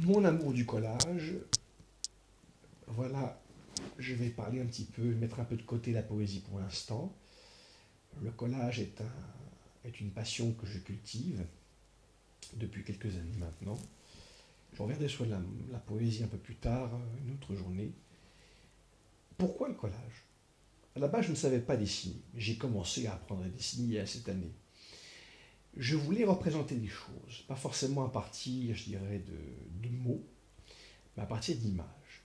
Mon amour du collage, voilà, je vais parler un petit peu, mettre un peu de côté la poésie pour l'instant. Le collage est une passion que je cultive depuis quelques années maintenant. Je reviendrai sur la poésie un peu plus tard, une autre journée. Pourquoi le collage? À la base, je ne savais pas dessiner. J'ai commencé à apprendre à dessiner il y a cette année. Je voulais représenter des choses, pas forcément à partir, je dirais, de mots, mais à partir d'images.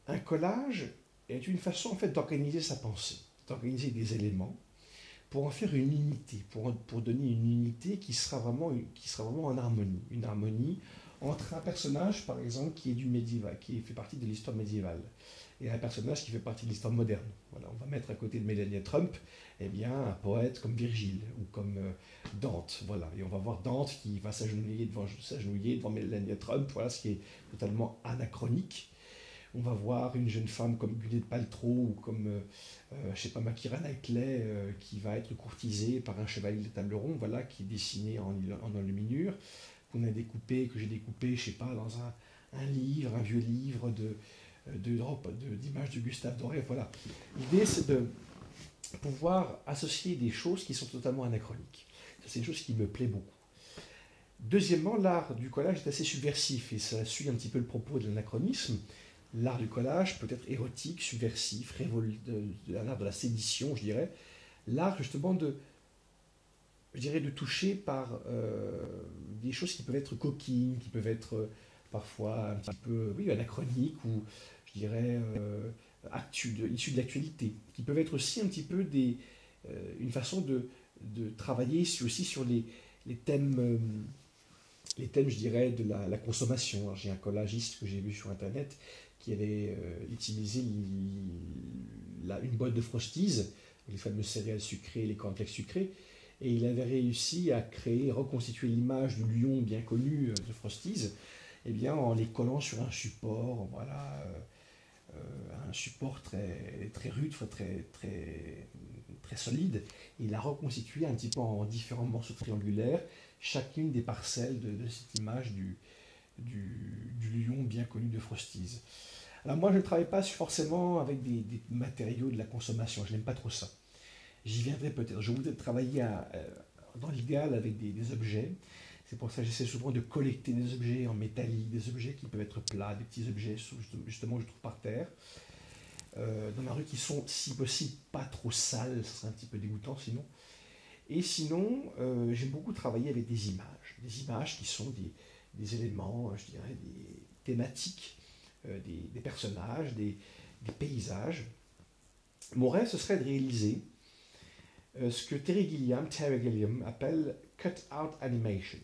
Un collage est une façon en fait d'organiser sa pensée, d'organiser des éléments pour en faire une unité, pour donner une unité qui sera vraiment en harmonie. Une harmonie entre un personnage, par exemple, qui est du médiéval, qui fait partie de l'histoire médiévale, et un personnage qui fait partie de l'histoire moderne. Voilà, on va mettre à côté de Melania Trump, eh bien, un poète comme Virgile ou comme Dante. Voilà, et on va voir Dante qui va s'agenouiller devant Melania Trump. Voilà, ce qui est totalement anachronique. On va voir une jeune femme comme Gwyneth Paltrow ou comme, je sais pas, Keira Knightley qui va être courtisée par un chevalier de table ronde, voilà, qui est dessiné en enluminure, que j'ai découpé, je sais pas, dans un livre, un vieux livre d'images de Gustave Doré. Voilà. L'idée, c'est de pouvoir associer des choses qui sont totalement anachroniques. C'est une chose qui me plaît beaucoup. Deuxièmement, l'art du collage est assez subversif et ça suit un petit peu le propos de l'anachronisme. L'art du collage peut être érotique, subversif, l'art de la sédition, je dirais. L'art justement je dirais, de toucher par des choses qui peuvent être coquines, qui peuvent être parfois un petit peu, oui, anachroniques ou, je dirais, issues de l'actualité, qui peuvent être aussi un petit peu une façon de travailler aussi sur les thèmes, les thèmes, je dirais, de la consommation. Alors, j'ai un collagiste que j'ai vu sur Internet qui avait utilisé une boîte de Frosties, les fameux céréales sucrées, les cornflakes sucrés, et il avait réussi à créer, reconstituer l'image du lion bien connu de Frosties, eh bien, en les collant sur un support, voilà, un support très rude, très solide. Il a reconstitué un petit peu en différents morceaux triangulaires chacune des parcelles de cette image du lion bien connu de Frosties. Alors moi, je ne travaille pas forcément avec des matériaux de la consommation, je n'aime pas trop ça. J'y viendrai peut-être. Je voudrais travailler dans l'idéal avec des objets. C'est pour ça que j'essaie souvent de collecter des objets en métallique, des objets qui peuvent être plats, des petits objets justement que je trouve par terre, dans ma rue qui sont si possible pas trop sales, ça serait un petit peu dégoûtant sinon. Et sinon, j'aime beaucoup travailler avec des images qui sont des éléments, je dirais, des thématiques, des personnages, des paysages. Mon rêve, ce serait de réaliser ce que Terry Gilliam appelle cut-out animation.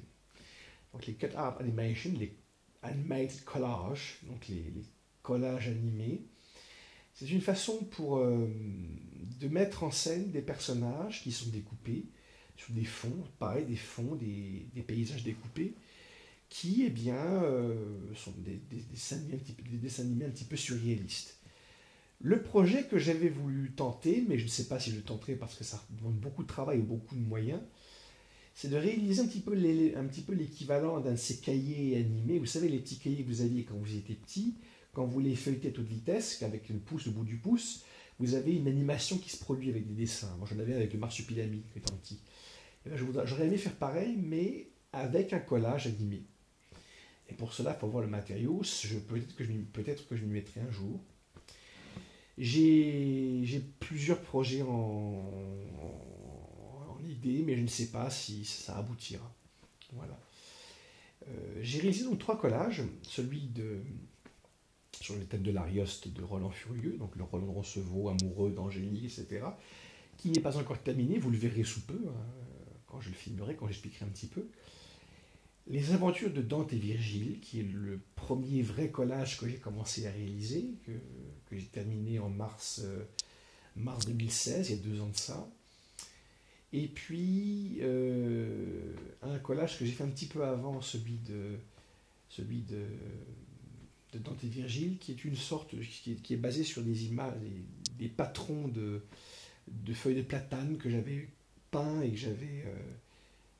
Donc les cut-out animation, les animated collages, donc les collages animés, c'est une façon de mettre en scène des personnages qui sont découpés sur des fonds, pareil, des paysages découpés, qui, eh bien, sont des dessins animés un petit peu surréalistes. Le projet que j'avais voulu tenter, mais je ne sais pas si je le tenterai parce que ça demande beaucoup de travail et beaucoup de moyens, c'est de réaliser un petit peu l'équivalent d'un de ces cahiers animés. Vous savez, les petits cahiers que vous aviez quand vous étiez petit, quand vous les feuilletez à toute vitesse, avec le bout du pouce, vous avez une animation qui se produit avec des dessins. Moi, j'en avais avec le marsupilami étant petit. Et ben, j'aurais aimé faire pareil, mais avec un collage animé. Et pour cela, il faut voir le matériau. Peut-être que je m'y mettrai un jour. J'ai plusieurs projets en idée, mais je ne sais pas si ça aboutira. Voilà. J'ai réalisé donc trois collages. Sur le thème de l'Arioste de Roland Furieux, donc le Roland de Roncevaux, amoureux d'Angélie, etc., qui n'est pas encore terminé, vous le verrez sous peu, hein, quand je le filmerai, quand j'expliquerai un petit peu. Les aventures de Dante et Virgile, qui est le premier vrai collage que j'ai commencé à réaliser, que j'ai terminé en mars 2016, il y a 2 ans de ça. Et puis un collage que j'ai fait un petit peu avant celui de Dante et Virgile, qui est une sorte, qui est basé sur des images, des patrons de feuilles de platane que j'avais peint et que j'avais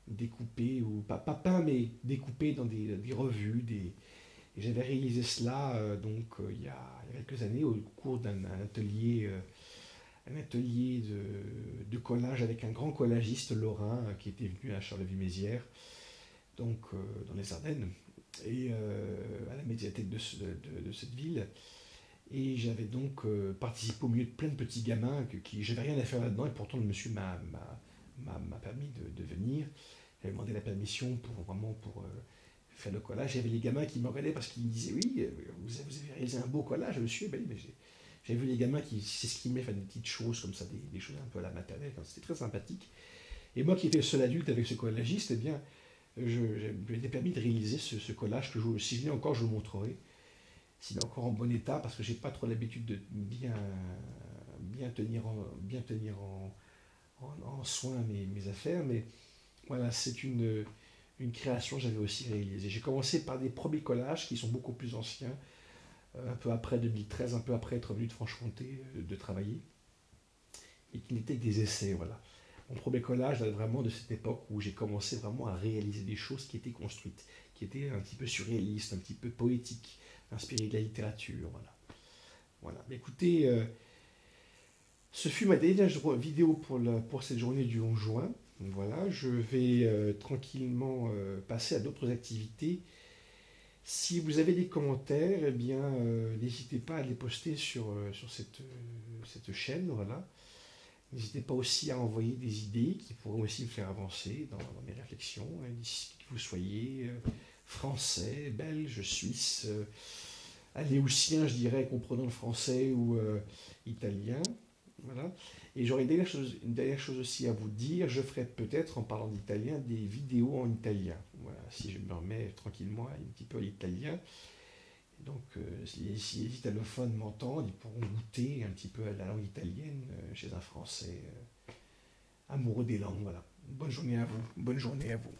découpés, ou pas peints, mais découpés dans des revues. Et j'avais réalisé cela il y a quelques années au cours d'un atelier, un atelier de collage avec un grand collagiste lorrain qui était venu à Charleville-Mézières, dans les Ardennes, et à la médiathèque de cette ville. Et j'avais donc participé au milieu de plein de petits gamins qui j'avais rien à faire là-dedans, et pourtant le monsieur m'a permis de venir. J'avais demandé la permission pour faire le collage. Il y avait les gamins qui me regardaient parce qu'ils me disaient oui, vous avez réalisé un beau collage, monsieur. Ben oui, mais j'avais vu les gamins qui s'esquimaient faire des petites choses comme ça, des choses un peu à la maternelle. C'était très sympathique. Et moi qui étais le seul adulte avec ce collagiste, eh bien, je m'étais permis de réaliser ce collage que si je l'ai encore, je vous le montrerai. S'il est encore en bon état, parce que j'ai pas trop l'habitude de bien tenir en soin mes affaires, mais voilà, c'est une création que j'avais aussi réalisée. J'ai commencé par des premiers collages qui sont beaucoup plus anciens, un peu après 2013, un peu après être venu de Franche-Comté de travailler, et qui n'étaient que des essais, voilà. Mon premier collage date vraiment de cette époque où j'ai commencé vraiment à réaliser des choses qui étaient construites, qui étaient un petit peu surréalistes, un petit peu poétiques, inspirées de la littérature, voilà. Voilà. Mais écoutez, ce fut ma dernière vidéo pour cette journée du 11 juin. Voilà, je vais tranquillement passer à d'autres activités. Si vous avez des commentaires, eh bien, n'hésitez pas à les poster sur cette chaîne, voilà. N'hésitez pas aussi à envoyer des idées qui pourront aussi me faire avancer dans mes réflexions, hein, d'ici que vous soyez français, belge, suisse, aléoutien, je dirais, comprenant le français ou italien. Voilà. Et j'aurais une dernière chose aussi à vous dire. Je ferai peut-être, en parlant d'italien, des vidéos en italien. Voilà, si je me remets tranquillement un petit peu à l'italien. Donc, si les italophones m'entendent, ils pourront goûter un petit peu à la langue italienne chez un Français amoureux des langues. Voilà. Bonne journée à vous. Bonne journée à vous.